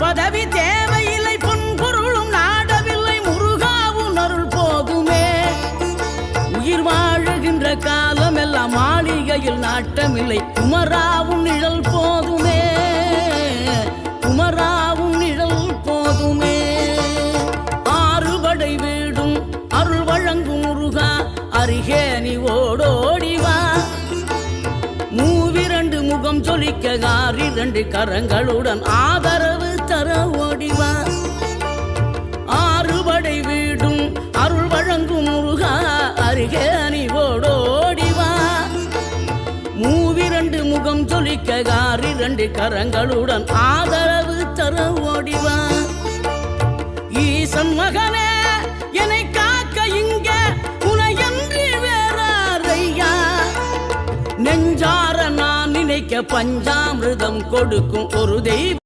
பதவி தேவையில்லை, பொன் பொருளும் நாடவில்லை, முருகாவும் அருள் போதுமே. உயிர் வாழுகின்ற காலம் எல்லாம் மாளிகையில் நாட்டமில்லை, குமராவும் நிழல் போதுமே, குமராவும் நிழல் போதுமே. ஆறுபடை வீடும் அருள் வழங்கும் முருகா, அருகே நீ ஓடோடிவா. மூவிரண்டு முகம் சொலிக்க ஆறிரண்டு கரங்களுடன் ஆதரவு தர ஓடிவா. ஆறுபடை வீடும் அருள் வழங்கும் முருகா, அருகே நீ ஓடோடிவா. மூவிரண்டு முகம் சொலிக்க ஆறிரண்டு கரங்களுடன் ஆதரவு தர ஓடிவா. ஈசன் மகனே என்னை காக்க இங்க உனையன்றி வேறாரையா. நெஞ்சார நான் நினைக்க பஞ்சாமிர்தம் கொடுக்கும் ஒரு தெய்வம்